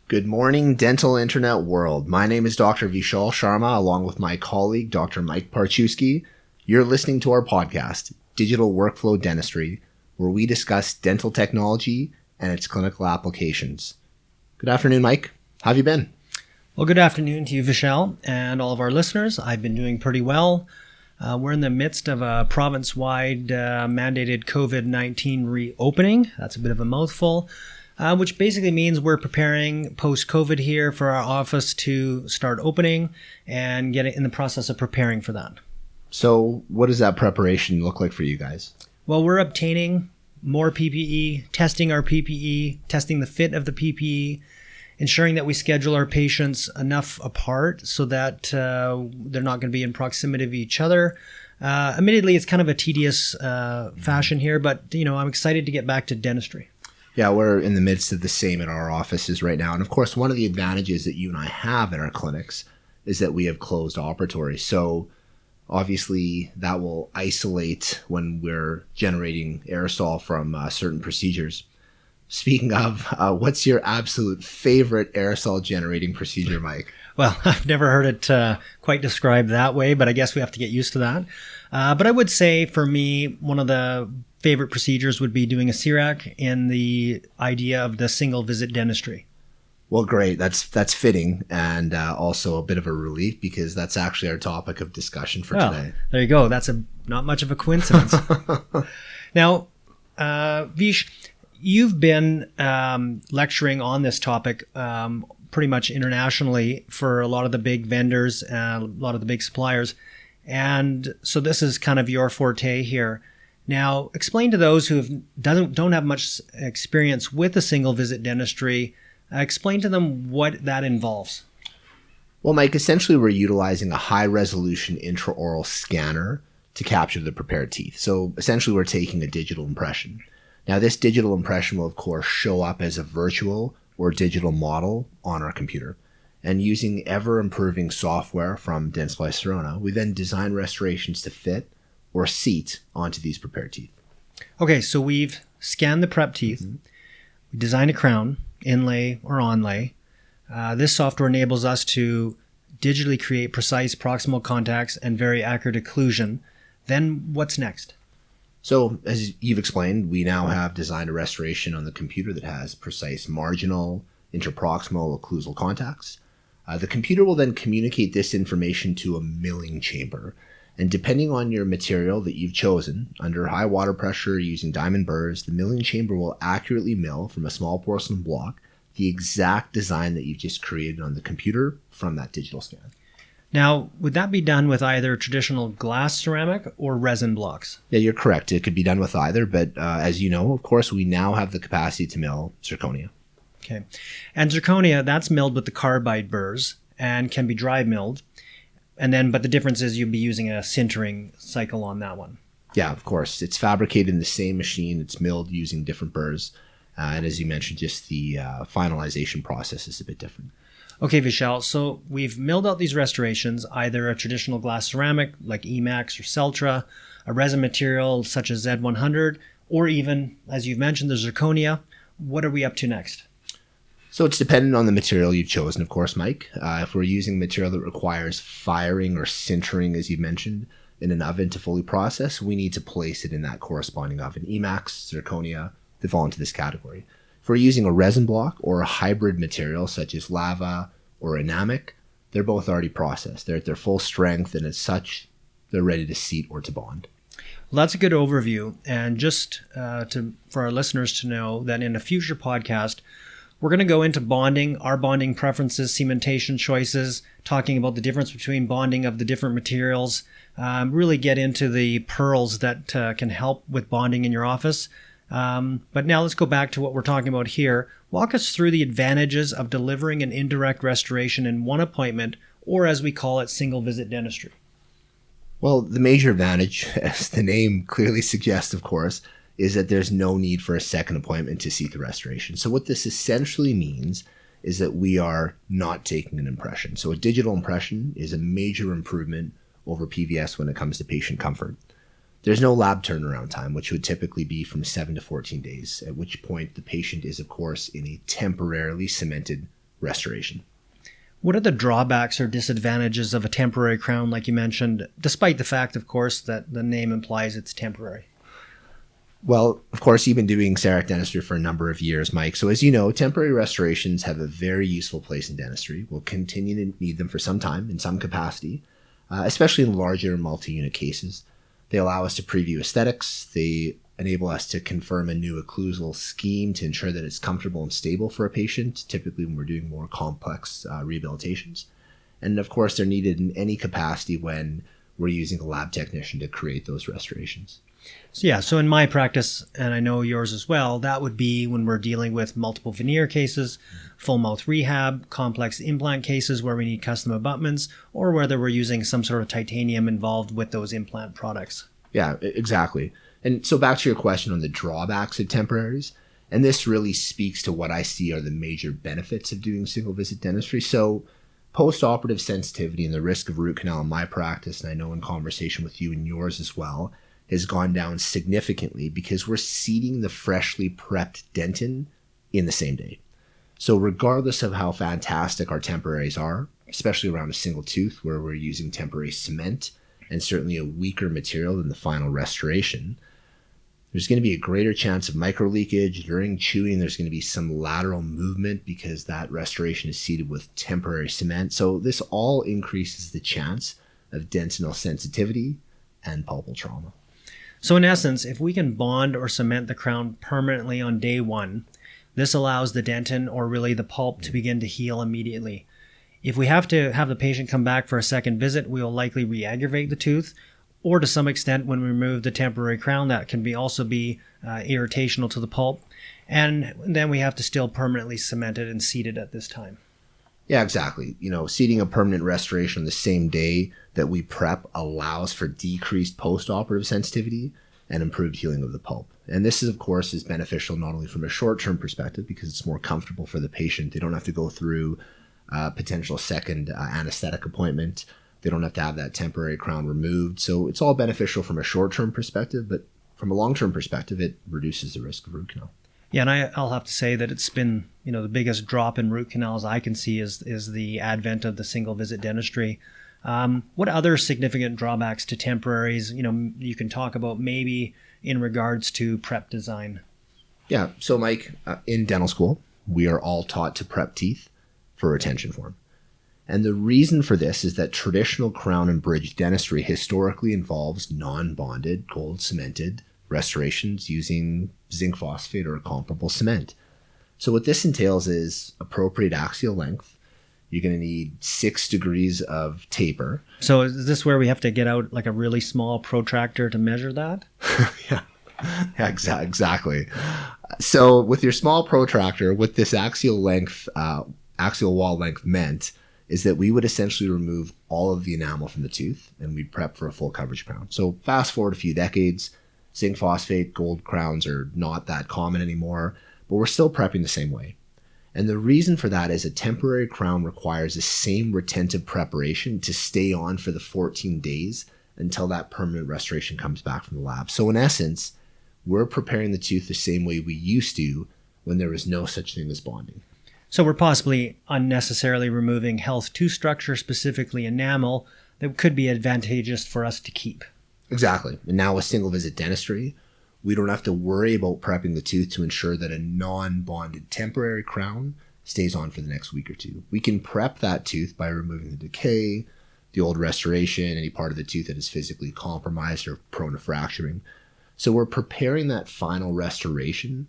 Good morning, dental internet world. My name is Dr. Vishal Sharma, along with my colleague, Dr. Mike Parchewski. You're listening to our podcast, Digital Workflow Dentistry, where we discuss dental technology and its clinical applications. Good afternoon, Mike. How have you been? Well, good afternoon to you, Vishal, and all of our listeners. I've been doing pretty well. We're in the midst of a province-wide mandated COVID-19 reopening. That's a bit of a mouthful. Which basically means we're preparing post-COVID here for our office to start opening and get in the process of preparing for that. So what does that preparation look like for you guys? Well, we're obtaining more PPE, testing our PPE, testing the fit of the PPE, ensuring that we schedule our patients enough apart so that they're not going to be in proximity of each other. Admittedly, it's kind of a tedious fashion here, but I'm excited to get back to dentistry. Yeah, we're in the midst of the same in our offices right now. And of course, one of the advantages that you and I have in our clinics is that we have closed operatories. So obviously that will isolate when we're generating aerosol from certain procedures. Speaking of, what's your absolute favorite aerosol generating procedure, Mike? Well, I've never heard it quite described that way, but I guess we have to get used to that. But I would say for me, one of the favorite procedures would be doing a Cerec in the idea of the single visit dentistry. Well, great. That's fitting, and also a bit of a relief because that's actually our topic of discussion for today. There you go. That's not much of a coincidence. Now, Vish, you've been lecturing on this topic pretty much internationally for a lot of the big vendors, a lot of the big suppliers. And so this is kind of your forte here. Now, explain to those who don't have much experience with a single visit dentistry, explain to them what that involves. Well, Mike, essentially we're utilizing a high resolution intraoral scanner to capture the prepared teeth. So essentially we're taking a digital impression. Now, this digital impression will, of course, show up as a virtual or digital model on our computer. And using ever-improving software from Dentsply Sirona, we then design restorations to fit or seat onto these prepared teeth. Okay, so we've scanned the prep teeth. Mm-hmm. We designed a crown, inlay or onlay. This software enables us to digitally create precise proximal contacts and very accurate occlusion. Then what's next? So, as you've explained, we now have designed a restoration on the computer that has precise marginal, interproximal, occlusal contacts. The computer will then communicate this information to a milling chamber. And depending on your material that you've chosen, under high water pressure using diamond burrs, the milling chamber will accurately mill from a small porcelain block the exact design that you've just created on the computer from that digital scan. Now, would that be done with either traditional glass ceramic or resin blocks? Yeah, you're correct. It could be done with either, but as you know, of course, we now have the capacity to mill zirconia. Okay. And zirconia, that's milled with the carbide burrs and can be dry milled. But the difference is you'd be using a sintering cycle on that one. Yeah, of course. It's fabricated in the same machine. It's milled using different burrs. And as you mentioned, just the finalization process is a bit different. Okay, Vishal. So we've milled out these restorations, either a traditional glass ceramic like Emax or Celtra, a resin material such as Z100, or even, as you've mentioned, the zirconia. What are we up to next? So it's dependent on the material you've chosen, of course, Mike. If we're using material that requires firing or sintering, as you mentioned, in an oven to fully process, we need to place it in that corresponding oven. Emax, zirconia, they fall into this category. If we're using a resin block or a hybrid material such as lava or Enamel, they're both already processed. They're at their full strength, and as such, they're ready to seat or to bond. Well, that's a good overview. And just for our listeners to know that in a future podcast, we're going to go into bonding, our bonding preferences, cementation choices, talking about the difference between bonding of the different materials, really get into the pearls that can help with bonding in your office. But now let's go back to what we're talking about here. Walk us through the advantages of delivering an indirect restoration in one appointment, or as we call it, single visit dentistry. Well, the major advantage, as the name clearly suggests, of course, is that there's no need for a second appointment to seat the restoration. So what this essentially means is that we are not taking an impression. So a digital impression is a major improvement over PVS when it comes to patient comfort. There's no lab turnaround time, which would typically be from 7 to 14 days, at which point the patient is, of course, in a temporarily cemented restoration. What are the drawbacks or disadvantages of a temporary crown, like you mentioned, despite the fact, of course, that the name implies it's temporary? Well, of course, you've been doing Cerec dentistry for a number of years, Mike. So as you know, temporary restorations have a very useful place in dentistry. We'll continue to need them for some time in some capacity, especially in larger multi-unit cases. They allow us to preview aesthetics. They enable us to confirm a new occlusal scheme to ensure that it's comfortable and stable for a patient, typically when we're doing more complex rehabilitations. And of course, they're needed in any capacity when we're using a lab technician to create those restorations. So in my practice, and I know yours as well, that would be when we're dealing with multiple veneer cases, full mouth rehab, complex implant cases where we need custom abutments, or whether we're using some sort of titanium involved with those implant products. Yeah, exactly. And so back to your question on the drawbacks of temporaries, and this really speaks to what I see are the major benefits of doing single visit dentistry. So post-operative sensitivity and the risk of root canal in my practice, and I know in conversation with you and yours as well, has gone down significantly because we're seeding the freshly prepped dentin in the same day. So regardless of how fantastic our temporaries are, especially around a single tooth where we're using temporary cement and certainly a weaker material than the final restoration, there's going to be a greater chance of micro leakage. During chewing, there's going to be some lateral movement because that restoration is seeded with temporary cement. So this all increases the chance of dentinal sensitivity and pulpal trauma. So in essence, if we can bond or cement the crown permanently on day one, this allows the dentin or really the pulp to begin to heal immediately. If we have to have the patient come back for a second visit, we will likely re-aggravate the tooth, or to some extent when we remove the temporary crown, that can also be irritational to the pulp. And then we have to still permanently cement it and seed it at this time. Yeah, exactly. Seeding a permanent restoration on the same day that we prep allows for decreased post-operative sensitivity and improved healing of the pulp. And this is, of course, is beneficial not only from a short-term perspective because it's more comfortable for the patient. They don't have to go through a potential second anesthetic appointment. They don't have to have that temporary crown removed. So it's all beneficial from a short-term perspective, but from a long-term perspective, it reduces the risk of root canal. Yeah, and I'll have to say that it's been, the biggest drop in root canals I can see is the advent of the single visit dentistry. What other significant drawbacks to temporaries, you can talk about maybe in regards to prep design? Yeah, so Mike, in dental school, we are all taught to prep teeth for retention form. And the reason for this is that traditional crown and bridge dentistry historically involves non-bonded, cold cemented restorations using zinc phosphate or a comparable cement. So what this entails is appropriate axial length. You're going to need 6 degrees of taper. So is this where we have to get out like a really small protractor to measure that? Yeah, exactly. So with your small protractor, what this axial wall length meant is that we would essentially remove all of the enamel from the tooth and we'd prep for a full coverage crown. So fast forward a few decades, zinc phosphate gold crowns are not that common anymore, but we're still prepping the same way. And the reason for that is a temporary crown requires the same retentive preparation to stay on for the 14 days until that permanent restoration comes back from the lab. So in essence, we're preparing the tooth the same way we used to when there was no such thing as bonding. So we're possibly unnecessarily removing health tooth structure, specifically enamel, that could be advantageous for us to keep. Exactly. And now with single visit dentistry, we don't have to worry about prepping the tooth to ensure that a non-bonded temporary crown stays on for the next week or two. We can prep that tooth by removing the decay, the old restoration, any part of the tooth that is physically compromised or prone to fracturing. So we're preparing that final restoration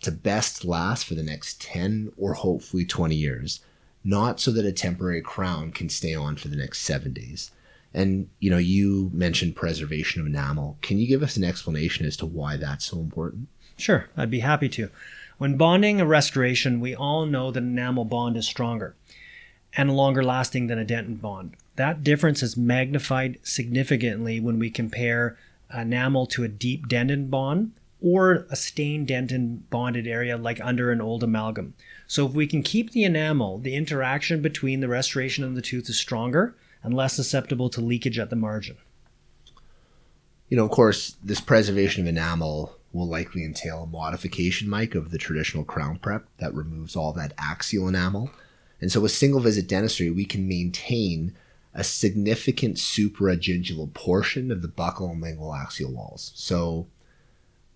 to best last for the next 10 or hopefully 20 years, not so that a temporary crown can stay on for the next 7 days. And, you mentioned preservation of enamel. Can you give us an explanation as to why that's so important? Sure, I'd be happy to. When bonding a restoration, we all know that enamel bond is stronger and longer lasting than a dentin bond. That difference is magnified significantly when we compare enamel to a deep dentin bond or a stained dentin bonded area like under an old amalgam. So if we can keep the enamel, the interaction between the restoration and the tooth is stronger and less susceptible to leakage at the margin. Of course, this preservation of enamel will likely entail a modification, Mike, of the traditional crown prep that removes all that axial enamel And so with single visit dentistry, we can maintain a significant supragingival portion of the buccal and lingual axial walls. So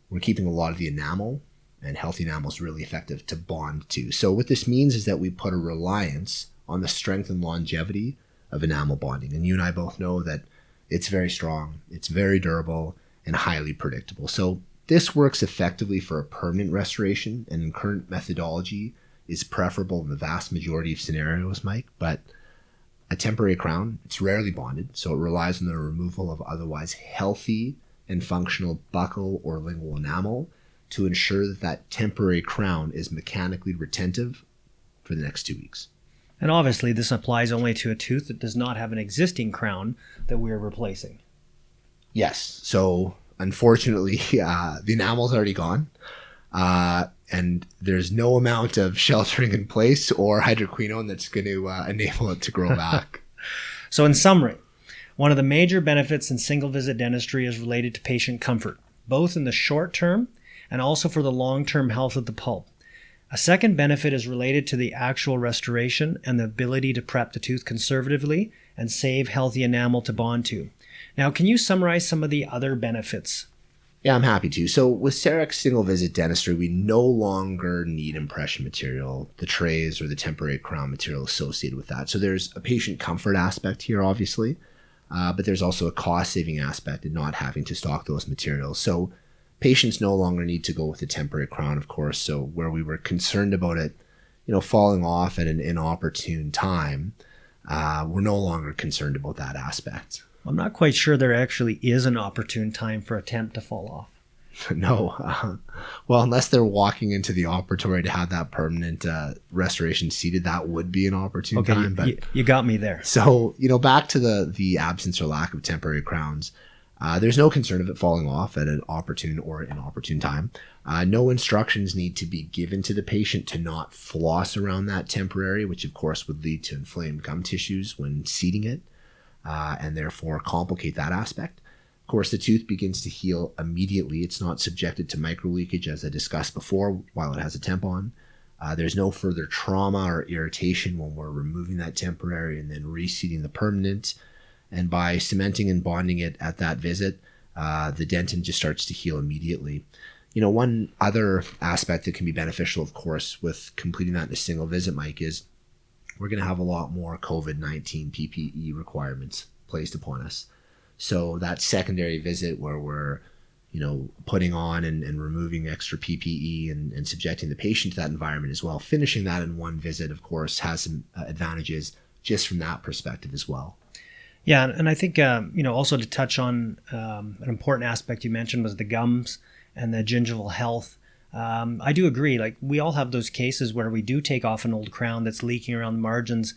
we're keeping a lot of the enamel, and healthy enamel is really effective to bond to. So what this means is that we put a reliance on the strength and longevity of enamel bonding. And you and I both know that it's very strong, it's very durable, and highly predictable. So this works effectively for a permanent restoration, and in current methodology is preferable in the vast majority of scenarios, Mike. But a temporary crown, it's rarely bonded, so it relies on the removal of otherwise healthy and functional buccal or lingual enamel to ensure that that temporary crown is mechanically retentive for the next 2 weeks. And obviously, this applies only to a tooth that does not have an existing crown that we're replacing. Yes. So unfortunately, the enamel's already gone, and there's no amount of sheltering in place or hydroquinone that's going to enable it to grow back. So in summary, one of the major benefits in single visit dentistry is related to patient comfort, both in the short term and also for the long-term health of the pulp. A second benefit is related to the actual restoration and the ability to prep the tooth conservatively and save healthy enamel to bond to. Now, can you summarize some of the other benefits? Yeah, I'm happy to. So with Cerec single visit dentistry, we no longer need impression material, the trays or the temporary crown material associated with that. So there's a patient comfort aspect here, obviously, but there's also a cost-saving aspect in not having to stock those materials. So patients no longer need to go with a temporary crown, of course. So where we were concerned about it, falling off at an inopportune time, we're no longer concerned about that aspect. I'm not quite sure there actually is an opportune time for a temp to fall off. No. Well, unless they're walking into the operatory to have that permanent restoration seated, that would be an opportune time. But you got me there. So, back to the absence or lack of temporary crowns. There's no concern of it falling off at an opportune or inopportune time. No instructions need to be given to the patient to not floss around that temporary, which of course would lead to inflamed gum tissues when seating it, and therefore complicate that aspect. Of course, the tooth begins to heal immediately. It's not subjected to microleakage, as I discussed before, while it has a temp on. There's no further trauma or irritation when we're removing that temporary and then reseating the permanent. And by cementing and bonding it at that visit, the dentin just starts to heal immediately. One other aspect that can be beneficial, of course, with completing that in a single visit, Mike, is we're going to have a lot more COVID-19 PPE requirements placed upon us. So that secondary visit where we're, putting on and removing extra PPE and subjecting the patient to that environment as well, finishing that in one visit, of course, has some advantages just from that perspective as well. Yeah, and I think, also to touch on an important aspect you mentioned was the gums and the gingival health. I do agree. Like, we all have those cases where we do take off an old crown that's leaking around the margins,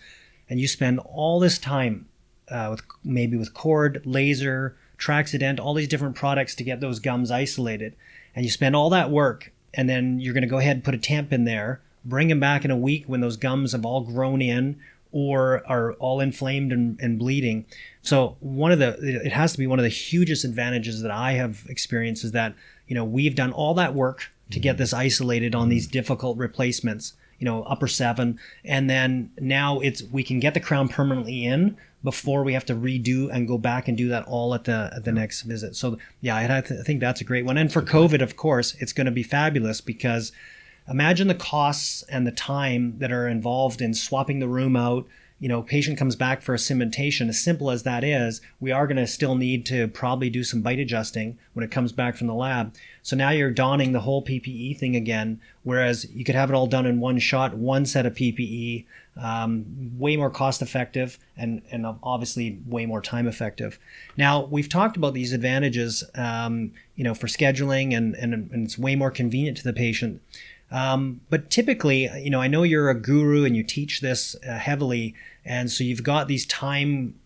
and you spend all this time with cord, laser, Traxident, all these different products to get those gums isolated. And you spend all that work, and then you're going to go ahead and put a temp in there, bring them back in a week when those gums have all grown in or are all inflamed and bleeding. So it has to be one of the hugest advantages that I have experienced is that, we've done all that work to get this isolated on these difficult replacements, upper 7. And then now we can get the crown permanently in before we have to redo and go back and do that all at the next visit. So yeah, I think that's a great one. And for COVID, of course, it's going to be fabulous because imagine the costs and the time that are involved in swapping the room out. Patient comes back for a cementation. As simple as that is, we are going to still need to probably do some bite adjusting when it comes back from the lab. So now you're donning the whole PPE thing again, whereas you could have it all done in one shot, one set of PPE, way more cost effective and obviously way more time effective. Now, we've talked about these advantages, for scheduling and it's way more convenient to the patient. But typically, I know you're a guru and you teach this heavily, and so you've got these time,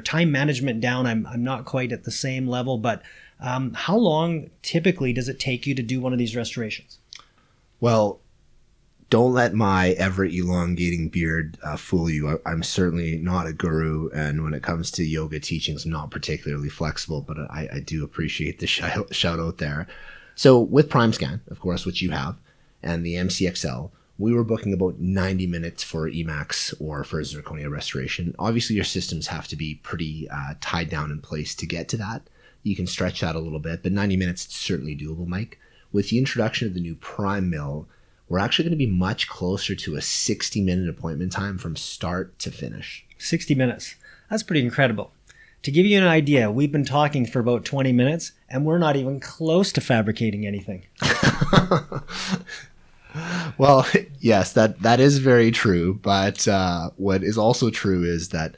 time management down. I'm not quite at the same level, but how long typically does it take you to do one of these restorations? Well, don't let my ever elongating beard fool you. I'm certainly not a guru, and when it comes to yoga teachings, I'm not particularly flexible, but I do appreciate the shout out there. So with Primescan, of course, which you have, and the MCXL, we were booking about 90 minutes for Emax or for zirconia restoration. Obviously, your systems have to be pretty tied down in place to get to that. You can stretch that a little bit, but 90 minutes is certainly doable, Mike. With the introduction of the new Primemill, we're actually going to be much closer to a 60-minute appointment time from start to finish. 60 minutes. That's pretty incredible. To give you an idea, we've been talking for about 20 minutes, and we're not even close to fabricating anything. Well, yes, that is very true. But what is also true is that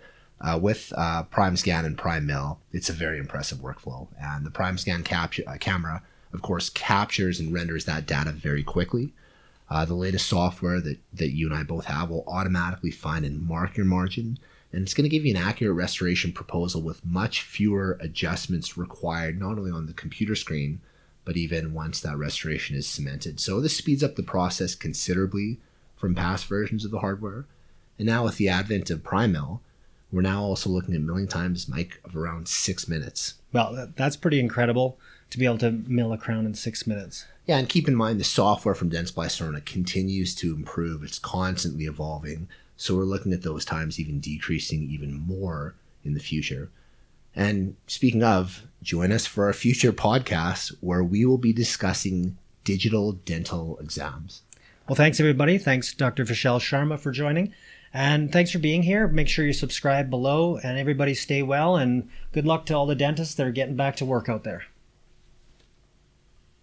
with Primescan and Primemill, it's a very impressive workflow. And the Primescan camera, of course, captures and renders that data very quickly. The latest software that you and I both have will automatically find and mark your margin. And it's going to give you an accurate restoration proposal with much fewer adjustments required, not only on the computer screen, but even once that restoration is cemented. So this speeds up the process considerably from past versions of the hardware. And now with the advent of Primemill, we're now also looking at milling times, Mike, of around 6 minutes. Well, that's pretty incredible to be able to mill a crown in 6 minutes. Yeah, and keep in mind the software from Dentsply Sirona continues to improve. It's constantly evolving. So we're looking at those times even decreasing even more in the future. And speaking of, join us for our future podcast where we will be discussing digital dental exams. Well, thanks, everybody. Thanks, Dr. Vishal Sharma, for joining. And thanks for being here. Make sure you subscribe below, and everybody stay well. And good luck to all the dentists that are getting back to work out there.